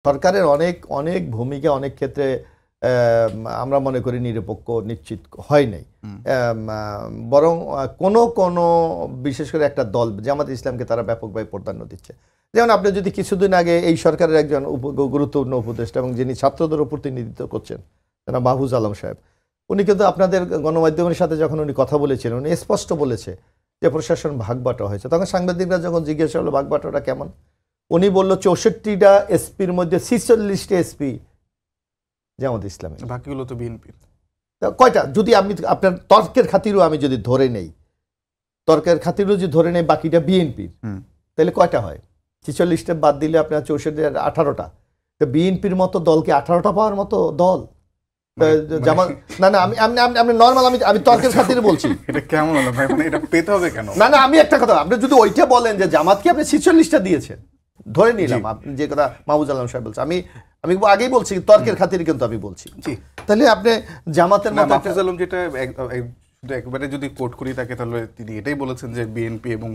সরকারের অনেক অনেক ভূমিকা অনেক ক্ষেত্রে আমরা মনে করি নিরপেক্ষ নিশ্চিত হয় নাই, বরং কোনো কোনো বিশেষ করে একটা দল জামাত ইসলামকে তারা ব্যাপকভাবে প্রাধান্য দিচ্ছে। যেমন আপনি যদি কিছুদিন আগে এই সরকারের একজন গুরুত্বপূর্ণ উপদেষ্টা এবং যিনি ছাত্রদের প্রতিনিধিত্ব করছেন জনাব মাহফুজ আলম সাহেব, উনি কিন্তু আপনাদের গণমাধ্যমের সাথে যখন উনি কথা বলেছিলেন উনি স্পষ্ট বলেছে যে প্রশাসন ভাগবাটো হয়েছে। তখন সাংবাদিকরা যখন জিজ্ঞাসা হলো ভাগবাটোটা কেমন, উনি বলল 64টা এসপির মধ্যে 46টা এসপি জামাত ইসলামী, বাকিগুলো তো বিএনপির। কয়টা যদি আমি আপনার তর্কের খাতিরও আমি যদি ধরে নেই, তর্কের খাতিরও যদি ধরে নেই বাকিটা বিএনপির, তাহলে কয়টা হয়? 46টা বাদ দিলে আপনার 64 18টা। তো বিএনপির মতো দলকে 18টা পাওয়ার মতো দল জামাত না না আমি নরমাল আমি তর্কের খাতিরে বলছি। এটা কেমন হলো ভাই, মানে এটা পেতে হবে কেন? না না আমি একটা কথা, আপনি যদি ওইটা বলেন যে জামাতকে আপনি 46টা দিয়েছেন, ধরে নিলাম আপনি যে কথা মাহফুজ আলম সাহেব বলছে, আমি আগেই বলছি তর্কের খাতিরে কিন্তু আমি বলছি, তাহলে আপনি জামাতের মতো মাহফুজ আলম যেটা শুধু একবারে যদি কোট করি তাকে, তাহলে তিনি এটাই বলেছেন যে বিএনপি এবং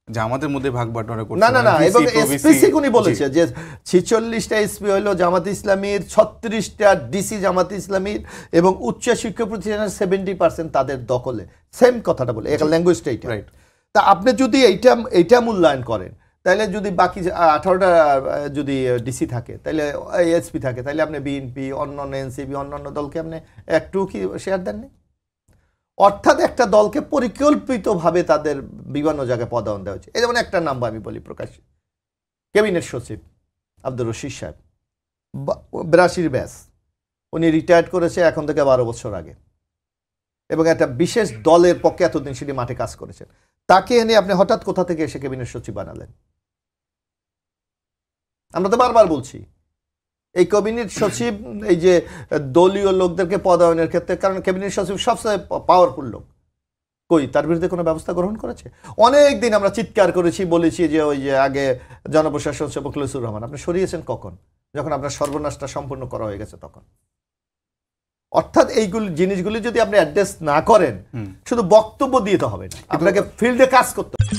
জামাতের মধ্যে ভাগ বাটোয়ারা করছে। না না না, এবং স্পেসিফিক উনি বলেছে যে 46টা এসপি হলো জামাত ইসলামীর, 36টা ডিসি জামাত ইসলামীর এবং উচ্চ শিক্ষা প্রতিষ্ঠানের 70% তাদের দখলে। সেম কথাটা বলে, একটা ল্যাঙ্গুয়েজটা এইটা। তা আপনি যদি এইটা মূল্যায়ন করেন, তাহলে যদি বাকি 18টা যদি ডিসি থাকে, তাহলে এসপি থাকে, তাহলে আপনি বিএনপি, অন্যান্য এনসিপি, অন্যান্য দলকে আপনি একটু কি শেয়ার দেননি? অর্থাৎ একটা দলকে পরিকল্পিতভাবে তাদের বিভিন্ন জায়গায় পদায়ন দেওয়া হয়েছে। এই যেমন একটা নাম আমি বলি প্রকাশ্যে, ক্যাবিনেট সচিব আব্দুর রশিদ সাহেব, 82 ব্যাচ, উনি রিটায়ার্ড করেছে এখন থেকে 12 বছর আগে, এবং একটা বিশেষ দলের পক্ষে এতদিন সেটি মাঠে কাজ করেছেন। তাকে এনে আপনি হঠাৎ কোথা থেকে এসে ক্যাবিনেট সচিব বানালেন? আমরা তো বারবার বলছি এই ক্যাবিনেট সচিব, এই যে দলীয় লোকদেরকে পদায়নের ক্ষেত্রে, কারণ ক্যাবিনেট সচিব সবচেয়ে পাওয়ারফুল লোক, কই তার বিরুদ্ধে কোনো ব্যবস্থা গ্রহণ করেছে? অনেক দিন আমরা চিৎকার করেছি, বলেছি যে ওই যে আগে জনপ্রশাসন মোখলেছুর রহমান, আপনি সরিয়েছেন কখন? যখন আপনার সর্বনাশটা সম্পূর্ণ করা হয়ে গেছে তখন। অর্থাৎ এইগুলি জিনিসগুলি যদি আপনি অ্যাড্রেস না করেন, শুধু বক্তব্য দিয়ে তো হবে না, আপনাকে ফিল্ডে কাজ করতে হবে।